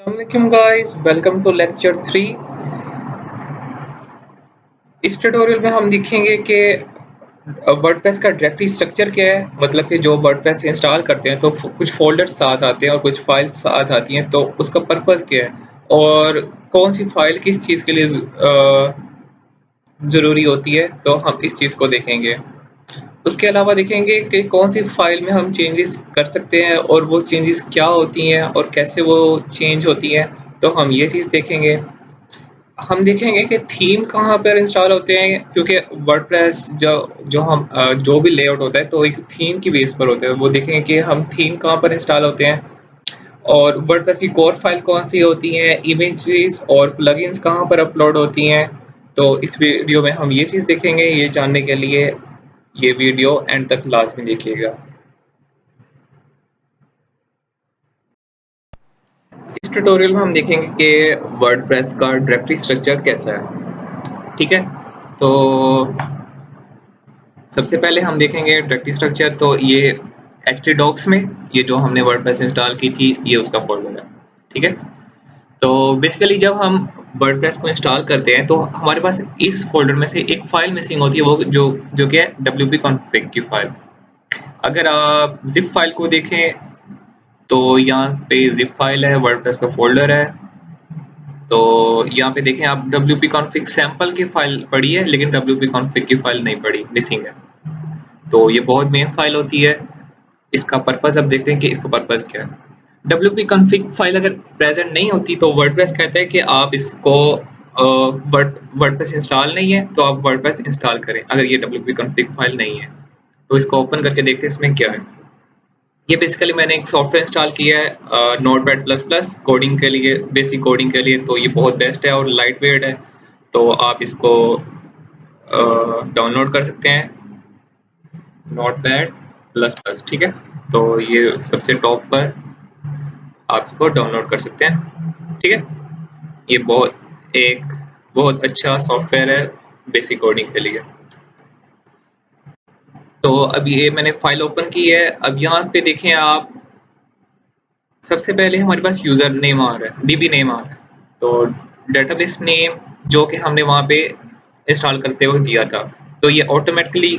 Assalamualaikum guys, welcome to lecture 3। इस tutorial में हम देखेंगे कि वर्डप्रेस का डायरेक्टरी स्ट्रक्चर क्या है। मतलब कि जो वर्डप्रेस इंस्टॉल करते हैं तो कुछ फोल्डर्स साथ आते हैं और कुछ फाइल्स साथ आती हैं, तो उसका पर्पस क्या है और कौन सी फाइल किस चीज़ के लिए ज़रूरी होती है, तो हम इस चीज़ को देखेंगे। उसके अलावा देखेंगे कि कौन सी फाइल में हम चेंजेस कर सकते हैं और वो चेंजेस क्या होती हैं और कैसे वो चेंज होती हैं, तो हम ये चीज़ देखेंगे। हम देखेंगे कि थीम कहाँ पर इंस्टॉल होते हैं, क्योंकि वर्डप्रेस जो भी लेआउट होता है तो एक थीम की बेस पर होता है। वो देखेंगे कि हम थीम कहाँ पर इंस्टॉल होते हैं और वर्डप्रेस की कोर फाइल कौन सी होती हैं, इमेजेस और प्लगइन्स कहाँ पर अपलोड होती हैं। तो इस वीडियो में हम ये चीज़ देखेंगे। ये जानने के लिए ये वीडियो एंड तक लास्ट में देखिएगा। इस ट्यूटोरियल में हम देखेंगे कि वर्डप्रेस का डायरेक्टरी स्ट्रक्चर कैसा है। ठीक है, तो सबसे पहले हम देखेंगे डायरेक्टरी स्ट्रक्चर। तो ये htdocs में ये जो हमने वर्डप्रेस इंस्टॉल की थी, ये उसका फोल्डर है। ठीक है, तो बेसिकली जब हम वर्डप्रेस को इंस्टॉल करते हैं तो हमारे पास इस फोल्डर में से एक फाइल मिसिंग होती है, वो जो जो कि है wp-config की फाइल। अगर आप जिप फाइल को देखें तो यहाँ पे जिप फाइल है, वर्डप्रेस का फोल्डर है। तो यहाँ पे देखें आप wp-config सैंपल की फाइल पड़ी है, लेकिन wp-config की फाइल नहीं पड़ी, मिसिंग है। तो ये बहुत मेन फाइल होती है। इसका पर्पस अब देखते हैं कि इसका पर्पस क्या है। wp-config फाइल अगर प्रेजेंट नहीं होती तो वर्डप्रेस कहता है कि आप इसको वर्डप्रेस इंस्टॉल नहीं है तो आप वर्डप्रेस इंस्टॉल करें। अगर ये wp-config फाइल नहीं है तो इसको ओपन करके देखते हैं इसमें क्या है। ये बेसिकली मैंने एक सॉफ्टवेयर इंस्टॉल किया है नोटपैड प्लस प्लस कोडिंग के लिए, बेसिक कोडिंग के लिए। तो ये बहुत बेस्ट है और लाइट वेट है, तो आप इसको डाउनलोड कर सकते हैं, नोटपैड प्लस प्लस। ठीक है, तो ये सबसे टॉप पर आप इसको डाउनलोड कर सकते हैं। ठीक है, ये बहुत अच्छा सॉफ्टवेयर है बेसिक कोडिंग के लिए। तो अब ये मैंने फाइल ओपन की है। अब यहाँ पे देखें आप, सबसे पहले हमारे पास यूज़र नेम आ रहा है, डीबी नेम आ रहा है। तो डेटाबेस नेम जो कि हमने वहाँ पे इंस्टॉल करते वक्त दिया था, तो ये ऑटोमेटिकली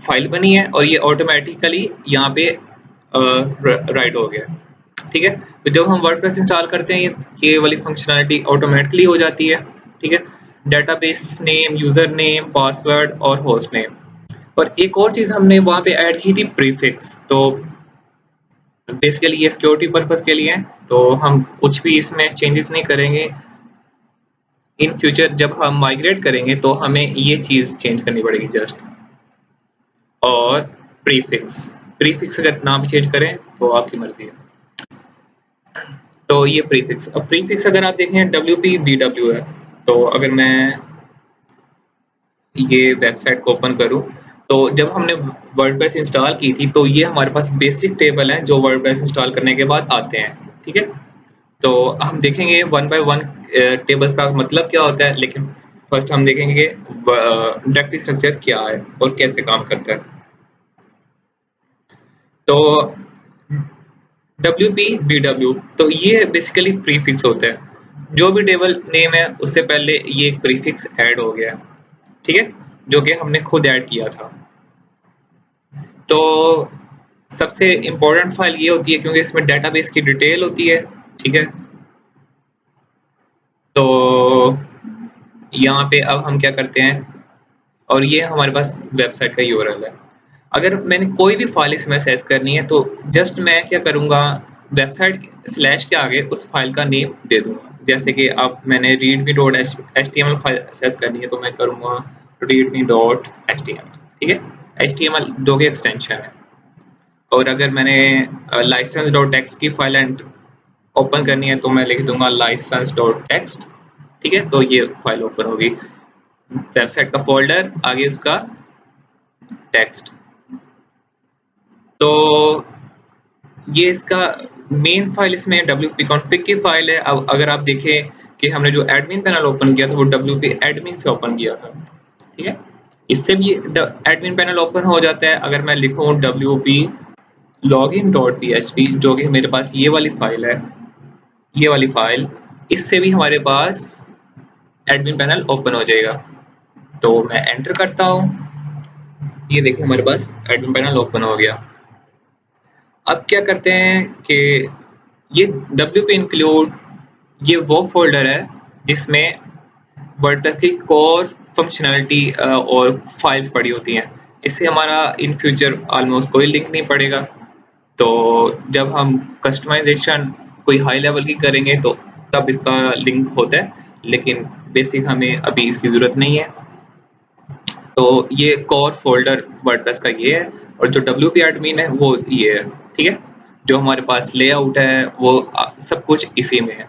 फाइल बनी है और ये ऑटोमेटिकली यहाँ पे राइट हो गया। ठीक है, तो जब हम वर्डप्रेस इंस्टॉल करते हैं ये वाली फंक्शनैलिटी ऑटोमेटिकली हो जाती है। ठीक है, database name, user name, password और होस्ट नेम। और एक और चीज़ हमने वहाँ पे ऐड की थी, प्रीफिक्स। तो बेसिकली ये सिक्योरिटी पर्पस के लिए है, तो हम कुछ भी इसमें चेंजेस नहीं करेंगे। इन फ्यूचर जब हम माइग्रेट करेंगे तो हमें ये चीज़ चेंज करनी पड़ेगी जस्ट। और प्रीफिक्स प्रीफिक्स अगर ना भी चेंज करें तो आपकी मर्जी है। तो ये प्रीफिक्स, अब प्रीफिक्स अगर आप देखें WPBW है। तो अगर मैं ये वेबसाइट को ओपन करूं, तो जब हमने वर्डप्रेस इंस्टॉल की थी तो ये हमारे पास बेसिक टेबल हैं जो वर्डप्रेस इंस्टॉल करने के बाद आते हैं। ठीक है, तो हम देखेंगे वन बाय वन टेबल्स का मतलब क्या होता है, लेकिन फर्स्ट हम देखेंगे डायरेक्टरी स्ट्रक्चर क्या है और कैसे काम करता है। तो WPBW, तो ये बेसिकली प्रीफिक्स होता है। जो भी टेबल नेम है उससे पहले ये एक प्रीफिक्स ऐड हो गया। ठीक है, जो कि हमने खुद ऐड किया था। तो सबसे इम्पोर्टेंट फाइल ये होती है क्योंकि इसमें डेटाबेस की डिटेल होती है। ठीक है, तो यहाँ पे अब हम क्या करते हैं, और ये हमारे पास वेबसाइट का यूआरएल है। अगर मैंने कोई भी फाइल इसमें एक्सेस करनी है तो जस्ट मैं क्या करूँगा, वेबसाइट स्लैश के आगे उस फाइल का नेम दे दूँगा। जैसे कि अब मैंने readme.html फाइल एक्सेस करनी है तो मैं करूँगा readme.html। ठीक है, html जो कि एक्सटेंशन है। और अगर मैंने license.txt की फाइल एंड ओपन करनी है तो मैं लिख दूंगा license.txt। ठीक है, तो ये फाइल ओपन होगी, वेबसाइट का फोल्डर, आगे उसका टेक्स्ट। तो ये इसका मेन फाइल इसमें wp-config की फाइल है। अब अगर आप देखें कि हमने जो एडमिन पैनल ओपन किया था वो wp admin से ओपन किया था। ठीक है, इससे भी एडमिन पैनल ओपन हो जाता है। अगर मैं लिखूं wp login.php, जो कि मेरे पास ये वाली फाइल है, ये वाली फाइल, इससे भी हमारे पास एडमिन पैनल ओपन हो जाएगा। तो मैं एंटर करता हूँ, ये देखिए हमारे पास एडमिन पैनल ओपन हो गया। अब क्या करते हैं कि ये wp include ये वो फोल्डर है जिसमें वर्डप्रेस की कोर फंक्शनैलिटी और फाइल्स पड़ी होती हैं। इससे हमारा इन फ्यूचर ऑलमोस्ट कोई लिंक नहीं पड़ेगा। तो जब हम कस्टमाइजेशन कोई हाई लेवल की करेंगे तो तब इसका लिंक होता है, लेकिन बेसिक हमें अभी इसकी ज़रूरत नहीं है। तो ये कोर फोल्डर वर्डप्रेस का ये है, और जो wp एडमिन है वो ये है। ठीक है, जो हमारे पास लेआउट है वो सब कुछ इसी में है,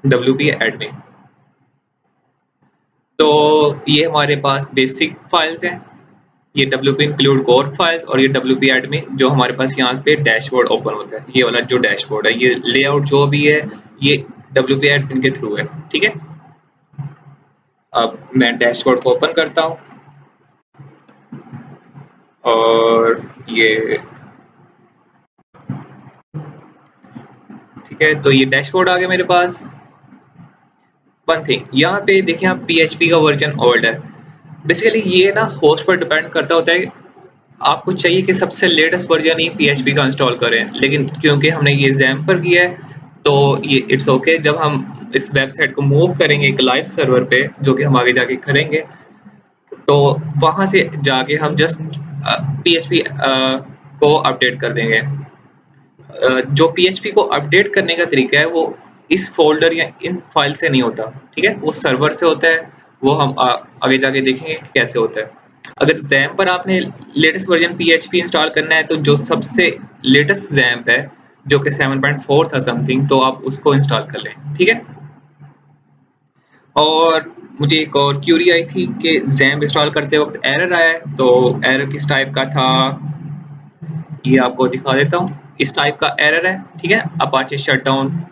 wp एडमिन। तो ये हमारे पास बेसिक फाइल्स हैं, ये wp include core फाइल्स, और ये wp admin जो हमारे पास यहाँ पे डैशबोर्ड ओपन होता है, ये वाला जो डैशबोर्ड है, ये लेआउट जो भी है ये wp admin के थ्रू है। ठीक है, अब मैं डैशबोर्ड को ओपन करता हूँ और ये ठीक है, तो ये डैशबोर्ड आ गया मेरे पास। वन थिंग यहाँ पे देखिए आप PHP का वर्जन ओल्ड है। बेसिकली ये ना होस्ट पर डिपेंड करता होता है, आपको चाहिए कि सबसे लेटेस्ट वर्जन ही PHP का इंस्टॉल करें, लेकिन क्योंकि हमने ये XAMPP पर किया है तो ये इट्स ओके। जब हम इस वेबसाइट को मूव करेंगे एक लाइव सर्वर पे, जो कि हम आगे जाके करेंगे, तो वहाँ से जाके हम जस्ट PHP को अपडेट कर देंगे। जो PHP को अपडेट करने का तरीका है वो इस फोल्डर या इन फाइल से नहीं होता। ठीक है, वो सर्वर से होता है, वो हम आगे जाके देखेंगे कि कैसे होता है। अगर XAMPP पर आपने लेटेस्ट वर्जन PHP इंस्टॉल करना है तो जो सबसे लेटेस्ट XAMPP है जो कि 7.4 था समथिंग, तो आप उसको इंस्टॉल कर लें। ठीक है, और मुझे एक और क्यूरी आई थी कि XAMPP इंस्टॉल करते वक्त एरर आया है, तो एरर किस टाइप का था ये आपको दिखा देता हूँ। इस टाइप का एरर है, ठीक है, अपाचे शटडाउन।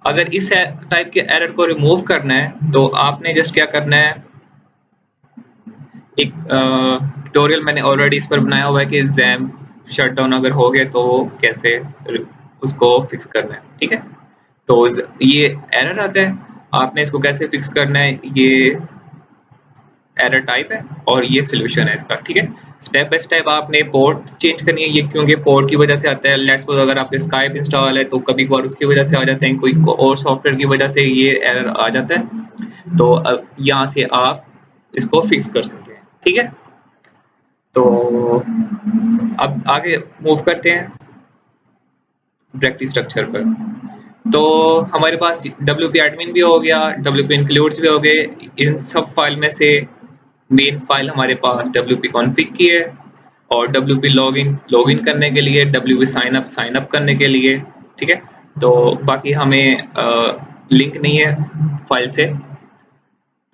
अगर इस टाइप के एरर को रिमूव करना है तो आपने जस्ट क्या करना है, एक ट्यूटोरियल मैंने ऑलरेडी इस पर बनाया हुआ है कि XAMPP शटडाउन अगर हो गया तो कैसे उसको फिक्स करना है। ठीक है, तो ये एरर आता है, आपने इसको कैसे फिक्स करना है, ये एरर टाइप है और ये सोल्यूशन है इसका। ठीक है, स्टेप बाय स्टेप आपने पोर्ट चेंज करनी है, ये क्योंकि पोर्ट की वजह से आता है। लेट्स सपोज अगर आपके स्काइप इंस्टॉल है तो कभी कभार उसकी वजह से आ जाते हैं, कोई और सॉफ्टवेयर की वजह से ये एरर आ जाता है। तो अब यहाँ से आप इसको फिक्स कर सकते हैं। ठीक है, तो अब आगे मूव करते हैं डायरेक्टरी स्ट्रक्चर पर। तो हमारे पास wp admin भी हो गया, wp includes भी हो गए। इन सब फाइल में से मेन फाइल हमारे पास wp config की है, और wp लॉगिन करने के लिए, wp साइन अप करने के लिए। ठीक है, तो बाकी हमें लिंक नहीं है फाइल से।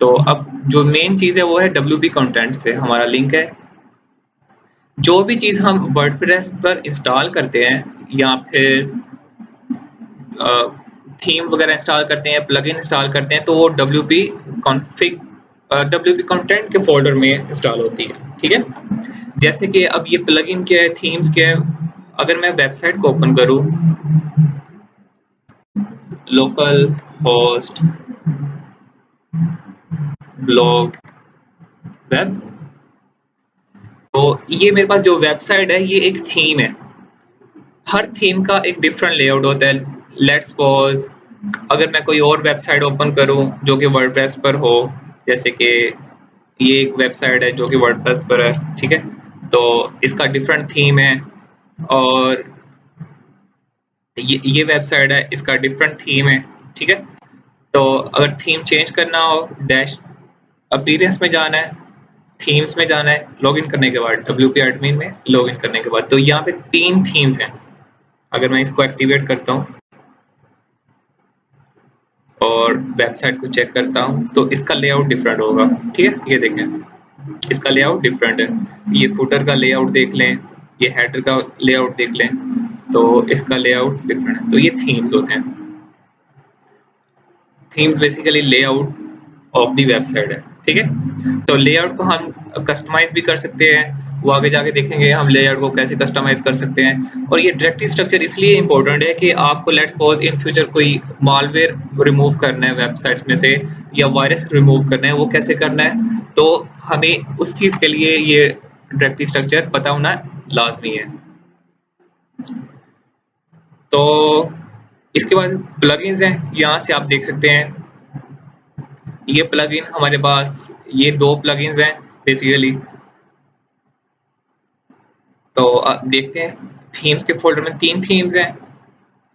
तो अब जो मेन चीज़ है वो है wp कंटेंट से हमारा लिंक है। जो भी चीज़ हम वर्डप्रेस पर इंस्टॉल करते हैं या फिर थीम वगैरह इंस्टॉल करते हैं, प्लगइन इंस्टॉल करते हैं, तो वो wp config wp कंटेंट के फोल्डर में इंस्टॉल होती है। ठीक है, जैसे कि अब ये प्लगइन क्या है, थीम्स क्या है। अगर मैं वेबसाइट को ओपन करूं, लोकल होस्ट ब्लॉग वेब, तो ये मेरे पास जो वेबसाइट है ये एक थीम है। हर थीम का एक डिफरेंट लेआउट होता है। लेट्स सपोज अगर मैं कोई और वेबसाइट ओपन करूं जो कि वर्डप्रेस पर हो, जैसे कि ये एक वेबसाइट है जो कि वर्डप्रेस पर है। ठीक है, तो इसका डिफरेंट थीम है, और ये वेबसाइट है इसका डिफरेंट थीम है। ठीक है, तो अगर थीम चेंज करना हो, डैश अपीयरेंस में जाना है, थीम्स में जाना है, लॉगिन करने के बाद wp एडमिन में लॉगिन करने के बाद, तो यहाँ पे 3 थीम्स हैं। अगर मैं इसको एक्टिवेट करता हूँ और वेबसाइट को चेक करता हूँ तो इसका लेआउट डिफरेंट होगा। ठीक है, ये देखें इसका लेआउट डिफरेंट है। ये फुटर का लेआउट देख लें, ये हेडर का लेआउट देख लें, तो इसका लेआउट डिफरेंट है। तो ये थीम्स होते हैं। Themes basically layout of the website है। ठीक है, तो लेआउट को हम कस्टमाइज भी कर सकते हैं, वो आगे जाके देखेंगे हम लेआउट को कैसे कस्टमाइज़ कर सकते हैं। और ये डायरेक्टरी स्ट्रक्चर इसलिए इम्पोर्टेंट है कि आपको लेट्स सपोज़ इन फ्यूचर कोई मालवेयर रिमूव करना है वेबसाइट्स में से या वायरस रिमूव करना है, वो कैसे करना है? तो हमें उस चीज़ के लिए ये डायरेक्टरी स्ट्रक्चर पता होना लाज़मी है। तो इसके बाद प्लगइन्स हैं, यहाँ से आप देख सकते हैं ये प्लगइन हमारे पास ये 2 प्लगइन्स हैं बेसिकली। तो देखते हैं थीम्स के फ़ोल्डर में 3 थीम्स हैं,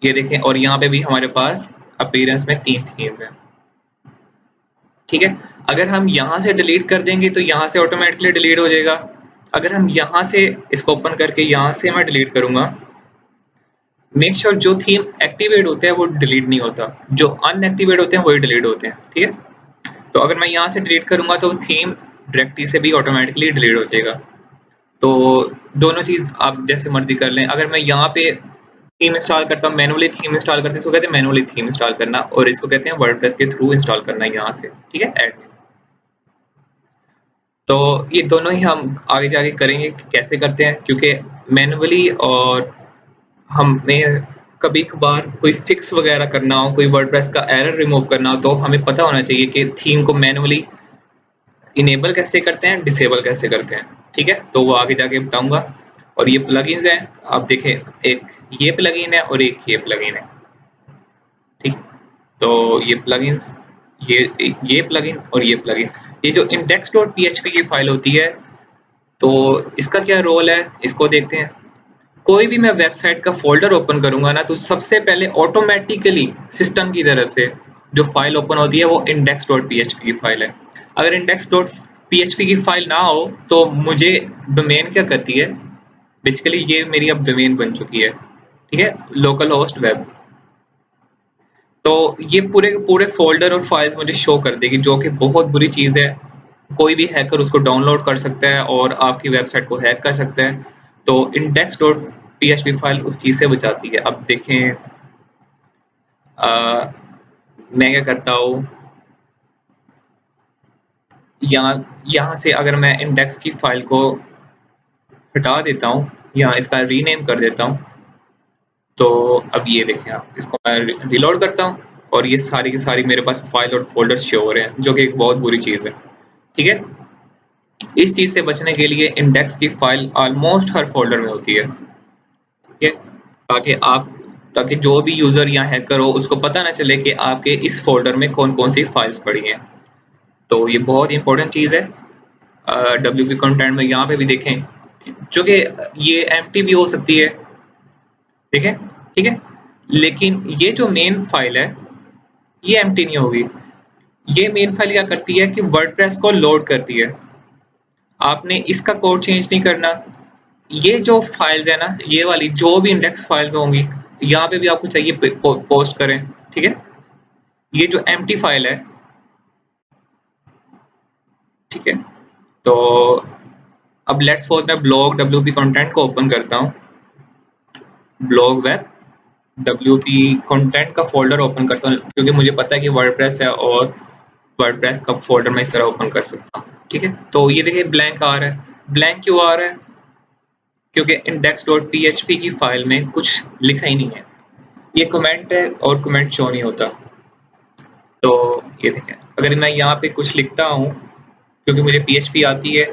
ये देखें, और यहाँ पे भी हमारे पास अपीयरेंस में 3 थीम्स हैं, ठीक है? अगर हम यहाँ से डिलीट कर देंगे तो यहाँ से ऑटोमेटिकली डिलीट हो जाएगा। अगर हम यहाँ से इसको ओपन करके यहाँ से मैं डिलीट करूँगा, मेक श्योर जो थीम एक्टिवेट होते हैं वो डिलीट नहीं होता, जो अनएक्टिवेट होते हैं वही डिलीट होते हैं, ठीक है? तो अगर मैं यहाँ से डिलीट करूँगा तो थीम डायरेक्टरी से भी ऑटोमेटिकली डिलीट हो जाएगा। तो दोनों चीज़ आप जैसे मर्ज़ी कर लें। अगर मैं यहाँ पे थीम इंस्टॉल करता हूँ, मैनुअली थीम इंस्टॉल करते हैं, इसको कहते हैं मैनुअली थीम इंस्टॉल करना, और इसको कहते हैं वर्डप्रेस के थ्रू इंस्टॉल करना यहाँ से, ठीक है? ऐड। तो ये दोनों ही हम आगे जाके करेंगे कि कैसे करते हैं, क्योंकि मैनुअली और हमें कभी-कभार कोई फिक्स वगैरह करना हो, कोई वर्डप्रेस का एरर रिमूव करना हो, तो हमें पता होना चाहिए कि थीम को मैनुअली इनेबल कैसे करते हैं, डिसेबल कैसे करते हैं, ठीक है? तो वो आगे जाके बताऊँगा। और ये प्लगइन्स हैं, आप देखें एक ये प्लगइन है और एक ये प्लगइन है, ठीक? तो ये प्लगइन्स ये प्लगइन और ये प्लगइन, ये जो index.php की फाइल होती है, तो इसका क्या रोल है, इसको देखते हैं। कोई भी मैं वेबसाइट का फ़ोल्डर ओपन करूँगा ना, तो सबसे पहले ऑटोमैटिकली सिस्टम की तरफ से जो फ़ाइल ओपन होती है वो index.php की फ़ाइल है। अगर index.php की फ़ाइल ना हो तो मुझे डोमेन क्या करती है, बेसिकली ये मेरी अब डोमेन बन चुकी है, ठीक है? Local host web. तो ये पूरे के पूरे फ़ोल्डर और फाइल्स मुझे शो कर देगी, जो कि बहुत बुरी चीज़ है। कोई भी हैकर उसको डाउनलोड कर सकता है और आपकी वेबसाइट को हैक कर सकता है। तो index.php फाइल उस चीज़ से बचाती है। अब देखें मैं क्या करता हूँ, यहाँ से अगर मैं इंडेक्स की फाइल को हटा देता हूँ, यहाँ इसका रीनेम कर देता हूँ, तो अब ये देखें आप, इसको मैं रीलोड करता हूँ और ये सारी की सारी मेरे पास फाइल और फ़ोल्डर्स शो हो रहे हैं, जो कि एक बहुत बुरी चीज़ है, ठीक है? इस चीज़ से बचने के लिए इंडेक्स की फाइल ऑलमोस्ट हर फ़ोल्डर में होती है, ठीक है? ताकि जो भी यूज़र या हैकर हो उसको पता ना चले कि आपके इस फ़ोल्डर में कौन-कौन सी फाइल्स पड़ी हैं। तो ये बहुत इम्पोर्टेंट चीज़ है। डब्ल्यूपी कंटेंट में यहाँ पे भी देखें, जो कि ये एम्प्टी भी हो सकती है, देखें, ठीक है? लेकिन ये जो मेन फाइल है, ये एम्प्टी नहीं होगी। ये मेन फाइल क्या करती है कि वर्डप्रेस को लोड करती है। आपने इसका कोड चेंज नहीं करना। ये जो फाइल्स है ना, ये वाली जो भी इंडेक्स फाइल्स होंगी, यहाँ पे भी आपको चाहिए पोस्ट करें, ठीक है? ये जो एम्प्टी फाइल है, ठीक है? तो अब लेट्स सपोज मैं ब्लॉग डब्ल्यूपी कंटेंट को ओपन करता हूँ, ब्लॉग वेब डब्ल्यूपी कंटेंट का फोल्डर ओपन करता हूँ, क्योंकि मुझे पता है कि वर्डप्रेस है और वर्डप्रेस का फोल्डर मैं इस तरह ओपन कर सकता हूँ, ठीक है? तो ये देखिए ब्लैंक आ रहा है। ब्लैंक क्यों आ रहा है? क्योंकि index.php की फाइल में कुछ लिखा ही नहीं है। ये कमेंट है और कमेंट शो नहीं होता। तो ये देखें, अगर मैं यहाँ पे कुछ लिखता हूँ, क्योंकि मुझे PHP आती है,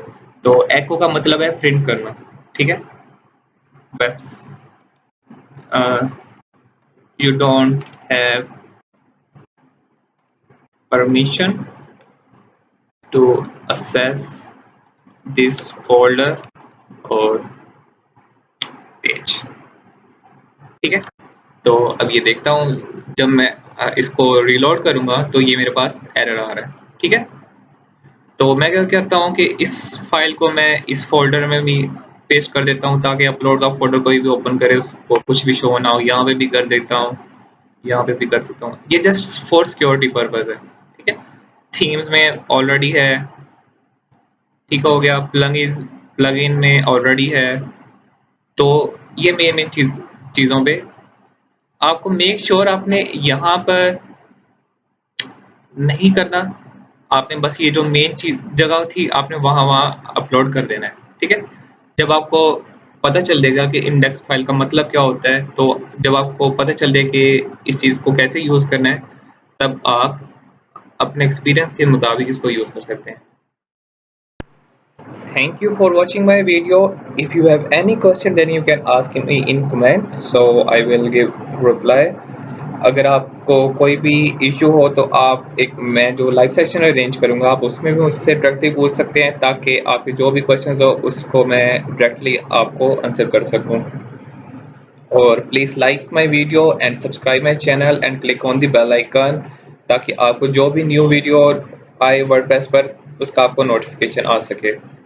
तो एको का मतलब है प्रिंट करना, ठीक है? Webs you don't have permission to access this folder or page, ठीक है? तो अब ये देखता हूँ, जब मैं इसको रीलोड करूँगा तो ये मेरे पास एरर आ रहा है, ठीक है? तो मैं क्या करता हूँ कि इस फाइल को मैं इस फ़ोल्डर में भी पेस्ट कर देता हूँ, ताकि अपलोड का फ़ोल्डर कोई भी ओपन करे उसको कुछ भी शो ना हो। यहाँ पे भी कर देता हूँ, यहाँ पे भी कर देता हूँ। ये जस्ट फॉर सिक्योरिटी पर्पज़ है, ठीक है? थीम्स में ऑलरेडी है, ठीक हो गया। प्लगइन में ऑलरेडी है। तो ये मेन चीज़ों पे आपको मेक श्योर आपने यहाँ पर नहीं करना। आपने बस ये जो मेन चीज़ जगह थी, आपने वहाँ अपलोड कर देना है, ठीक है? जब आपको पता चल जाएगा कि इंडेक्स फाइल का मतलब क्या होता है, तो जब आपको पता चल जाए कि इस चीज़ को कैसे यूज़ करना है, तब आप अपने एक्सपीरियंस के मुताबिक इसको यूज़ कर सकते हैं। Thank you for watching my video. If you have any question, then you can ask me in comment, so I will give reply. अगर आपको कोई भी इशू हो तो आप मैं जो लाइव सेशन अरेंज करूँगा आप उसमें भी मुझसे डायरेक्टली पूछ सकते हैं, ताकि आपके जो भी क्वेश्चंस हो उसको मैं डायरेक्टली आपको आंसर कर सकूँ। और please like my video and subscribe my channel and click on the bell icon, ताकि आपको जो भी न्यू वीडियो आए वर्डप्रेस पर उसका आपको नोटिफिकेशन आ सके।